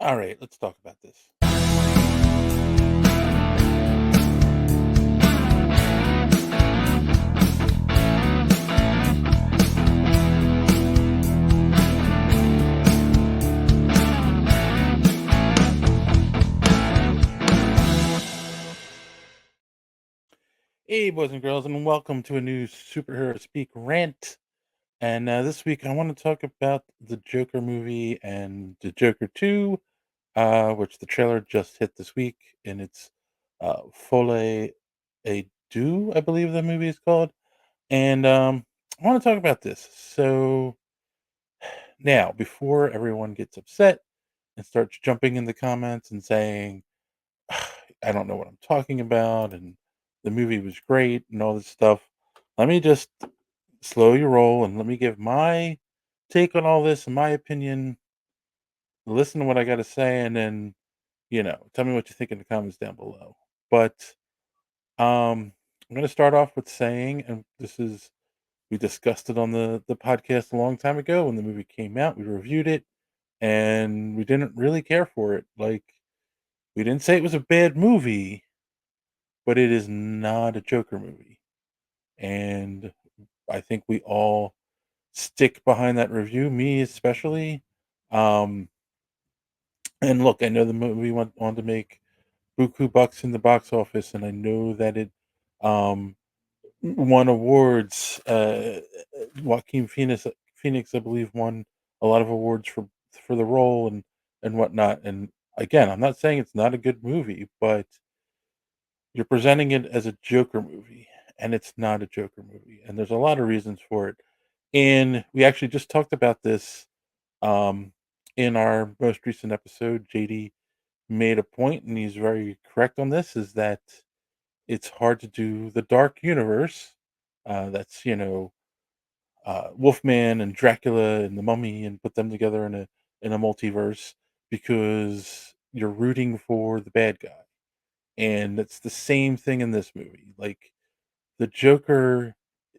All right, let's talk about this. Hey, boys and girls, and welcome to a new superhero speak rant. And this week, I want to talk about the Joker movie and the Joker 2, which the trailer just hit this week, and it's Folie a Deux, I believe the movie is called. And I want to talk about this. So now, before everyone gets upset and starts jumping in the comments and saying, I don't know what I'm talking about, and the movie was great and all this stuff. Let me just slow your roll and let me give my take on all this and my opinion. Listen to what I got to say, and then tell me what you think in the comments down below. But I'm going to start off with saying, and this is we discussed it on the podcast a long time ago when the movie came out. We reviewed it, and we didn't really care for it. Like we didn't say it was a bad movie, but it is not a Joker movie. And I think we all stick behind that review, me especially. Um, and look, I know the movie went on to make buku bucks in the box office, and I know that it um, won awards. Joaquin Phoenix, I believe, won a lot of awards for the role and whatnot. And again, I'm not saying it's not a good movie, but you're presenting it as a Joker movie, and it's not a Joker movie, and there's a lot of reasons for it. And we actually just talked about this um, in our most recent episode. JD made a point, and he's very correct on this: is that it's hard to do the dark universe. That's Wolfman and Dracula and the Mummy, and put them together in a multiverse because you're rooting for the bad guy. And it's the same thing in this movie. Like the Joker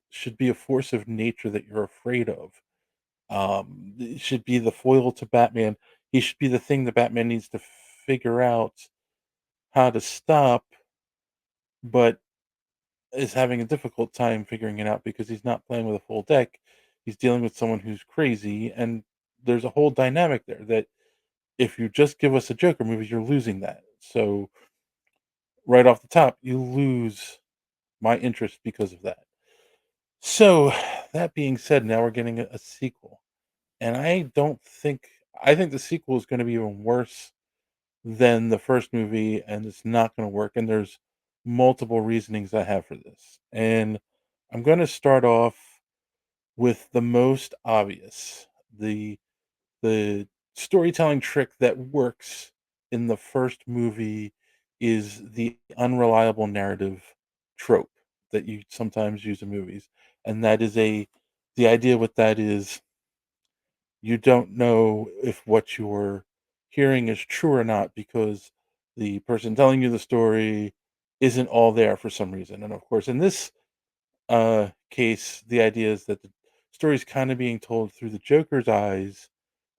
should be a force of nature that you're afraid of. It should be the foil to Batman. He should be the thing that Batman needs to figure out how to stop, but is having a difficult time figuring it out because he's not playing with a full deck. He's dealing with someone who's crazy, and there's a whole dynamic there that if you just give us a Joker movie, you're losing that. So right off the top, you lose my interest because of that. So that being said, now we're getting a sequel. And I think the sequel is gonna be even worse than the first movie, and it's not gonna work, and there's multiple reasonings I have for this. And I'm gonna start off with the most obvious. The storytelling trick that works in the first movie is the unreliable narrative trope that you sometimes use in movies, and that is a the idea with that is you don't know if what you're hearing is true or not because the person telling you the story isn't all there for some reason. And of course, in this case, the idea is that the story's kind of being told through the Joker's eyes,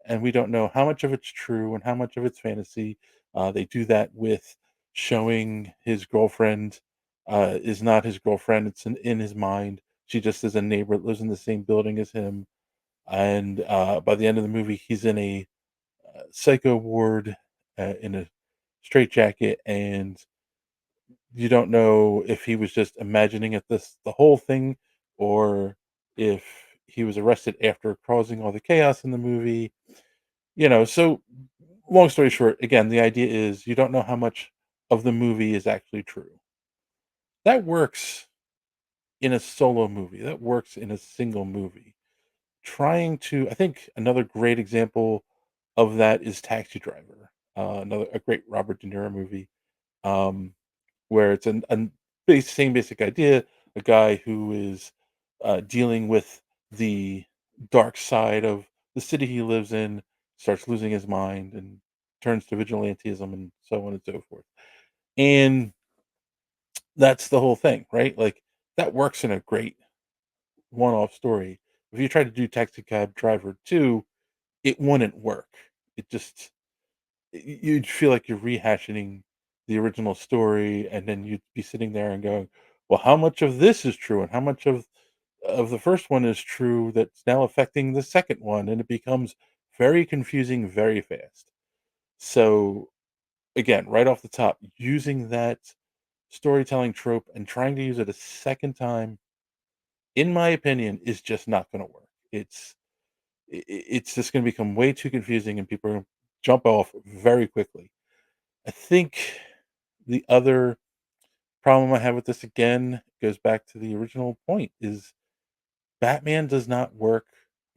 and we don't know how much of it's true and how much of it's fantasy. They do that with showing his girlfriend is not his girlfriend; it's in his mind. She just is a neighbor that lives in the same building as him, and by the end of the movie, he's in a psycho ward in a straitjacket, and you don't know if he was just imagining it the whole thing, or if he was arrested after causing all the chaos in the movie. So long story short, again, the idea is you don't know how much of the movie is actually true. That works in a solo movie. That works in a single movie. Trying to I think another great example of that is Taxi Driver, another a great Robert De Niro movie, um, where it's same basic idea, a guy who is, dealing with the dark side of the city he lives in, starts losing his mind and turns to vigilantism and so on and so forth. And that's the whole thing, right? Like, that works in a great one-off story. If you try to do Taxi Cab Driver 2, it wouldn't work. It just you'd feel like you're rehashing the original story, and then you'd be sitting there and going, "Well, how much of this is true, and how much of the first one is true that's now affecting the second one?" And it becomes very confusing very fast. So, again, right off the top, using that storytelling trope and trying to use it a second time, in my opinion, is just not gonna work. It's just gonna become way too confusing, and people are gonna jump off very quickly. I think the other problem I have with this, again, goes back to the original point, is Batman does not work.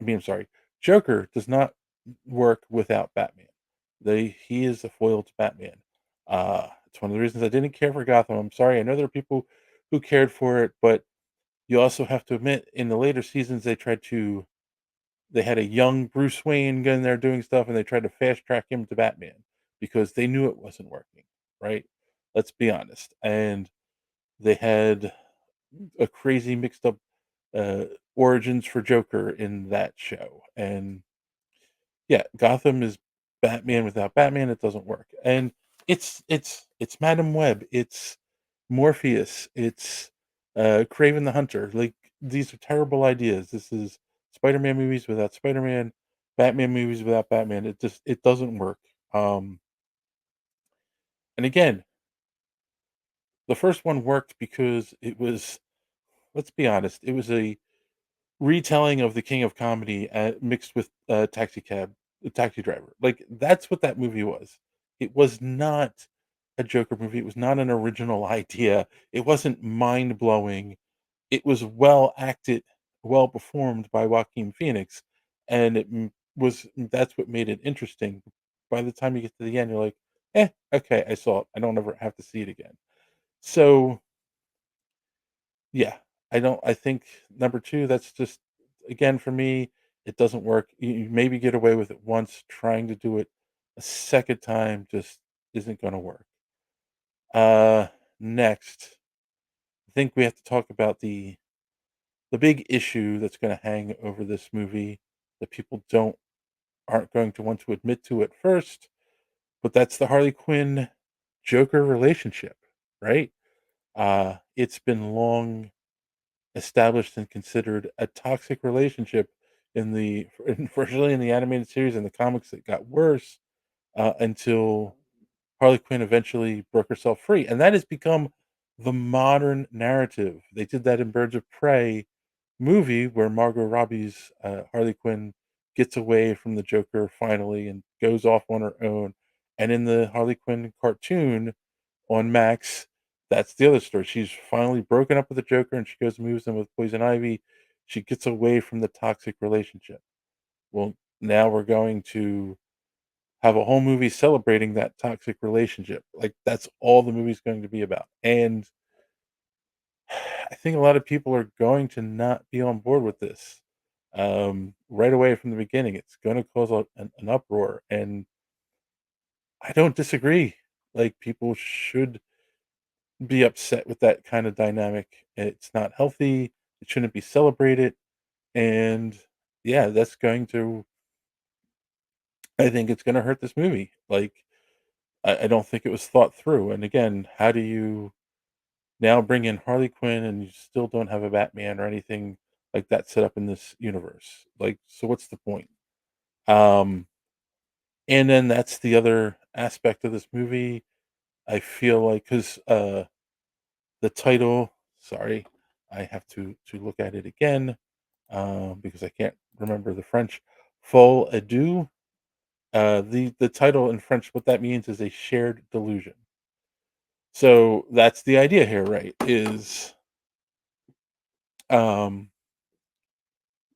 I'm sorry, Joker does not work without Batman. He is a foil to Batman. It's one of the reasons I didn't care for Gotham. I'm sorry, I know there are people who cared for it, but you also have to admit in the later seasons they had a young Bruce Wayne in there doing stuff, and they tried to fast track him to Batman because they knew it wasn't working, right? Let's be honest. And they had a crazy mixed up uh, origins for Joker in that show. And yeah, Gotham is Batman without Batman. It doesn't work. And it's Madam Web. It's Morpheus. It's Craven the Hunter. Like, these are terrible ideas. This is Spider-Man movies without Spider-Man. Batman movies without Batman. It doesn't work. Um, and again, the first one worked because it was, let's be honest, it was a retelling of the King of Comedy, mixed with, Taxi Driver. Like, that's what that movie was. It was not a Joker movie, it was not an original idea, it wasn't mind-blowing, it was well acted, well performed by Joaquin Phoenix, and that's what made it interesting. By the time you get to the end, you're like, "Eh, okay, I saw it. I don't ever have to see it again." So, yeah, I think number 2, that's just, again, for me, it doesn't work. You maybe get away with it once, trying to do it a second time just isn't gonna work. Uh, Next, I think we have to talk about the big issue that's gonna hang over this movie that people don't aren't going to want to admit to at first, but that's the Harley Quinn Joker relationship, right? It's been long established and considered a toxic relationship unfortunately in the animated series and the comics. It got worse until Harley Quinn eventually broke herself free, and that has become the modern narrative. They did that in Birds of Prey movie where Margot Robbie's Harley Quinn gets away from the Joker finally and goes off on her own. And in the Harley Quinn cartoon on Max, that's the other story. She's finally broken up with the Joker and she goes and moves in with Poison Ivy. She gets away from the toxic relationship. Well, now we're going to have a whole movie celebrating that toxic relationship. Like, that's all the movie's going to be about. And I think a lot of people are going to not be on board with this. Right away from the beginning, it's going to cause an uproar, and I don't disagree. Like, people should be upset with that kind of dynamic. It's not healthy. It shouldn't be celebrated. And yeah, that's going to, I think it's going to hurt this movie. Like, I don't think it was thought through. And again, how do you now bring in Harley Quinn and you still don't have a Batman or anything like that set up in this universe? Like, so what's the point? Um, and then that's the other aspect of this movie. I feel like because the title, sorry, I have to look at it again because I can't remember the French. Folie à deux. The title in French, what that means is a shared delusion. So that's the idea here, right? Is um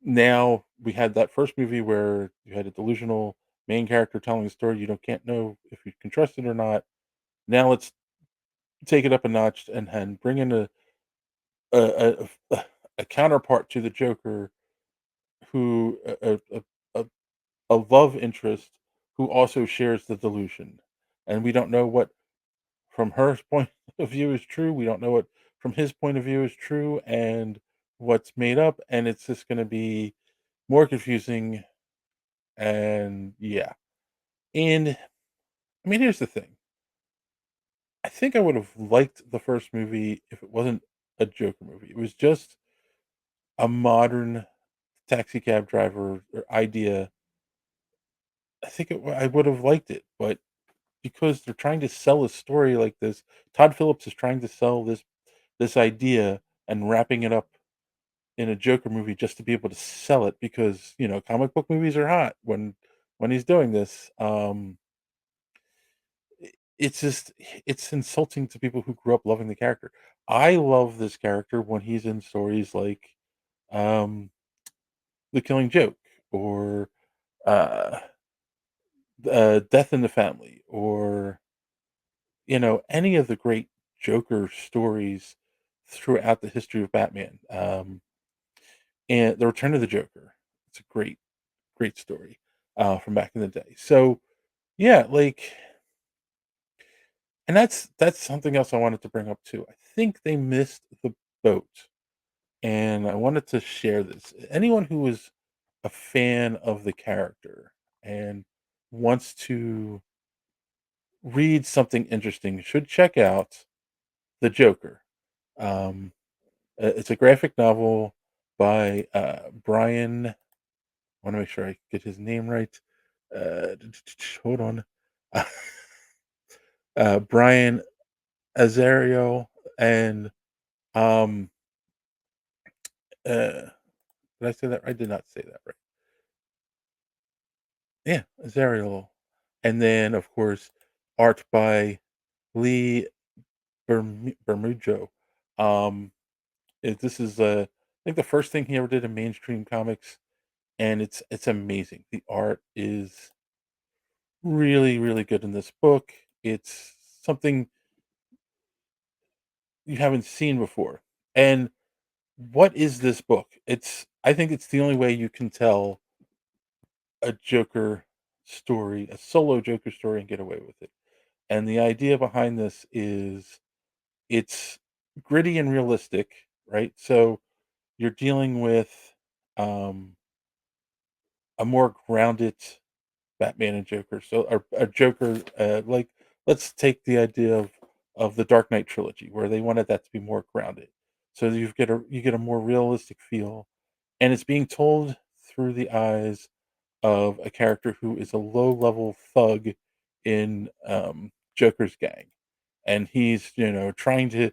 now we had that first movie where you had a delusional main character telling a story you don't can't know if you can trust it or not. Now let's take it up a notch and bring in a counterpart to the Joker who a love interest who also shares the delusion, and we don't know what from her point of view is true. We don't know what from his point of view is true, and what's made up, and it's just going to be more confusing. And yeah, and I mean, here's the thing. I think I would have liked the first movie if it wasn't a Joker movie. It was just a modern taxi cab driver or idea. I think I would have liked it, but because they're trying to sell a story like this, Todd Phillips is trying to sell this idea and wrapping it up in a Joker movie just to be able to sell it because, comic book movies are hot when he's doing this. It's just it's insulting to people who grew up loving the character. I love this character when he's in stories like, um, The Killing Joke or, uh, Death in the Family or, any of the great Joker stories throughout the history of Batman, and The Return of the Joker. It's a great, great story, from back in the day. So, yeah, like and that's something else I wanted to bring up too. I think they missed the boat, and I wanted to share this. Anyone who is a fan of the character and wants to read something interesting should check out The Joker. Um, it's a graphic novel by Brian. I want to make sure I get his name right. Hold on. Brian Azario and um, did I say that? I did not say that right. Yeah, Azariel. And then, of course, art by Lee Bermujo. Um, this is I think the first thing he ever did in mainstream comics, and it's amazing. The art is really, really good in this book. It's something you haven't seen before. And what is this book? I think it's the only way you can tell a Joker story, a solo Joker story, and get away with it. And the idea behind this is it's gritty and realistic, right? So you're dealing with um, a more grounded Batman and Joker. So a Joker, like let's take the idea of the Dark Knight trilogy, where they wanted that to be more grounded. So you get a more realistic feel, and it's being told through the eyes of a character who is a low level thug in Joker's gang, and he's trying to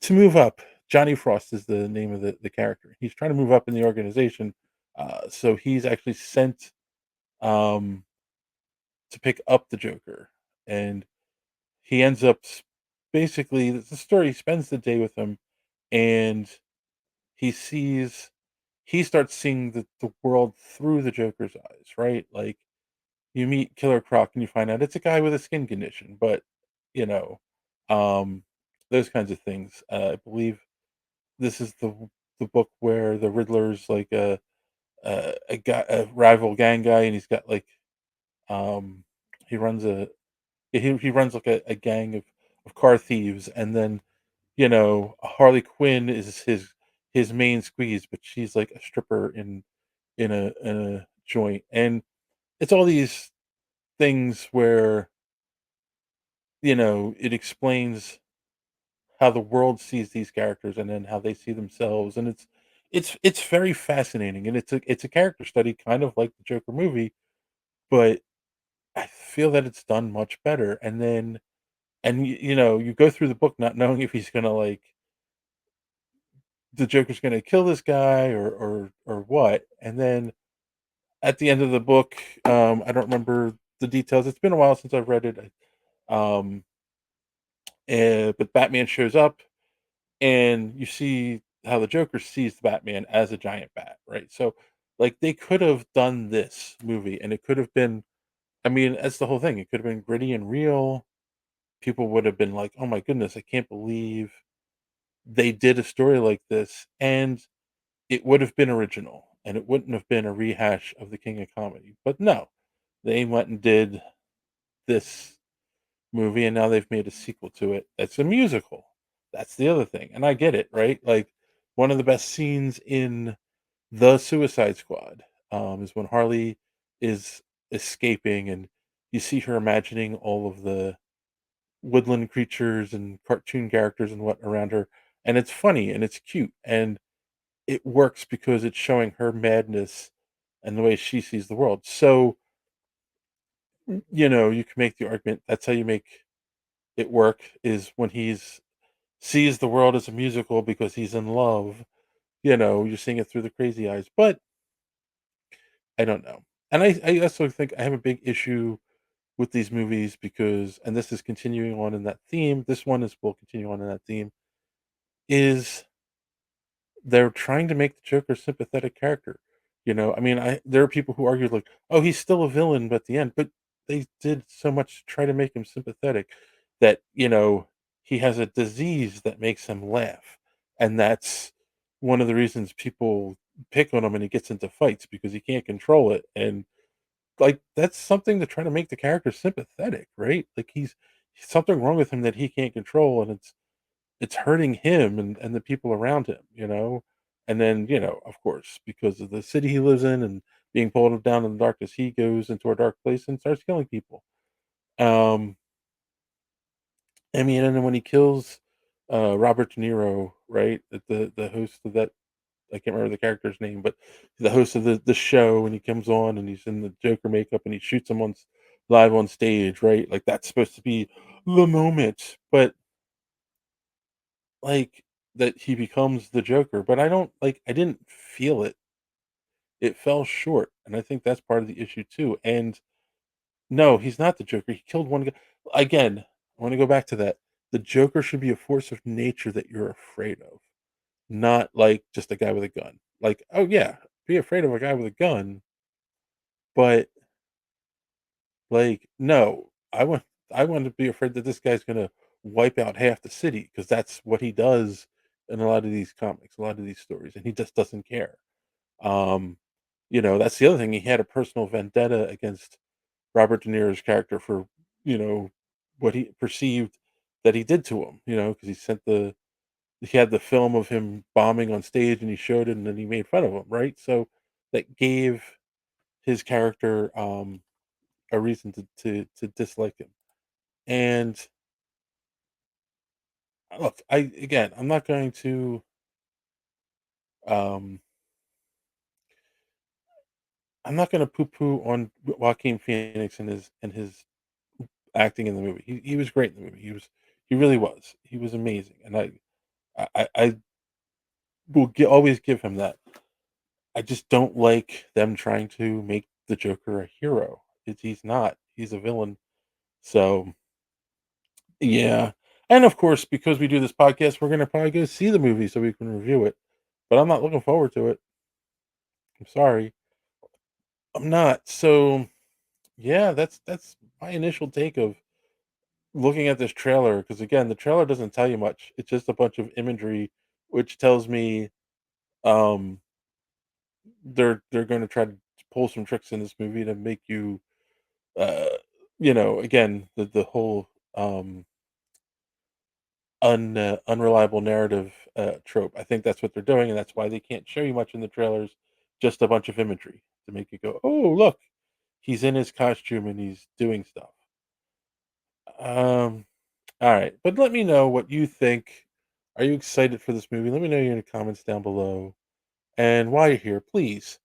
move up. Johnny Frost is the name of the character. He's trying to move up in the organization, so he's actually sent um, to pick up the Joker, and he ends up basically the story. He spends the day with him, and he sees he starts seeing the world through the Joker's eyes, right? Like you meet Killer Croc and you find out it's a guy with a skin condition, but you know, um, those kinds of things. I believe this is the book where the Riddler's like a rival gang guy, and he's got like um, he runs he runs like a gang of car thieves, and then Harley Quinn is his main squeeze, but she's like a stripper in a joint, and it's all these things where it explains how the world sees these characters and then how they see themselves, and it's very fascinating, and it's a character study, kind of like the Joker movie, but I feel that it's done much better. And then you go through the book not knowing if he's gonna like the Joker's gonna kill this guy or what, and then at the end of the book, I don't remember the details. It's been a while since I've read it. Um, but Batman shows up, and you see how the Joker sees the Batman as a giant bat, right? So, like, they could have done this movie, and it could have been. I mean, that's the whole thing. It could have been gritty and real. People would have been like, "Oh my goodness, I can't believe they did a story like this," and it would have been original, and it wouldn't have been a rehash of The King of Comedy. But no, they went and did this movie, and now they've made a sequel to it. It's a musical. That's the other thing, and I get it, right? Like one of the best scenes in The Suicide Squad is when Harley is escaping, and you see her imagining all of the woodland creatures and cartoon characters and what around her, and it's funny and it's cute and it works because it's showing her madness and the way she sees the world. So, you can make the argument that's how you make it work is when he's sees the world as a musical because he's in love, you're seeing it through the crazy eyes. But I don't know. And I also think I have a big issue with these movies because, and this is continuing on in that theme, this one is will continue on in that theme, is they're trying to make the Joker a sympathetic character. I mean, there are people who argue like, "Oh, he's still a villain at the end," but they did so much to try to make him sympathetic that, he has a disease that makes him laugh, and that's one of the reasons people pick on him and he gets into fights because he can't control it, and, like, that's something to try to make the character sympathetic, right? Like, something wrong with him that he can't control, and it's hurting him and the people around him, And then, of course, because of the city he lives in and being pulled down in the darkness, he goes into a dark place and starts killing people. Um, I mean, and then when he kills Robert De Niro, right? The host of that, I can't remember the character's name, but the host of the show, and he comes on and he's in the Joker makeup and he shoots him live on stage, right? Like that's supposed to be the moment, but like, that he becomes the Joker, but I didn't feel it. It fell short, and I think that's part of the issue too, and no, he's not the Joker, he killed one guy again, I wanna go back to that. The Joker should be a force of nature that you're afraid of, not, like, just a guy with a gun. Like, oh, yeah, be afraid of a guy with a gun, but, like, no, I want to be afraid that this guy's gonna wipe out half the city because that's what he does in a lot of these comics, a lot of these stories, and he just doesn't care. Um, that's the other thing, he had a personal vendetta against Robert De Niro's character for, you know, what he perceived that he did to him, because he had the film of him bombing on stage and he showed it and then he made fun of him, right? So that gave his character a reason to dislike him. And look, I'm not going to um I'm not going to poo-poo on Joaquin Phoenix and his acting in the movie. He was great in the movie. He really was. He was amazing, and I will always give him that. I just don't like them trying to make the Joker a hero. He's not. He's a villain. So yeah, and of course, because we do this podcast, we're gonna probably go see the movie so we can review it. But I'm not looking forward to it. I'm sorry, I'm not. So yeah, that's my initial take of looking at this trailer, because again, the trailer doesn't tell you much. It's just a bunch of imagery, which tells me um, they're going to try to pull some tricks in this movie to make you, uh, again, the whole unreliable narrative trope. I think that's what they're doing, and that's why they can't show you much in the trailers. Just a bunch of imagery to make you go, "Oh, look, he's in his costume and he's doing stuff." Um, All right, but let me know what you think. Are you excited for this movie? Let me know in the comments down below. And while you're here, please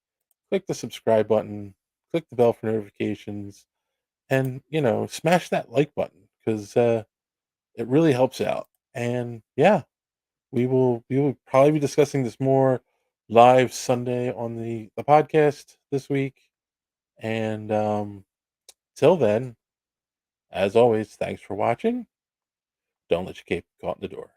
click the subscribe button, click the bell for notifications, and smash that like button because it really helps out. And yeah, we will probably be discussing this more live Sunday on the podcast this week. And till then, as always, thanks for watching. Don't let your cape caught in the door.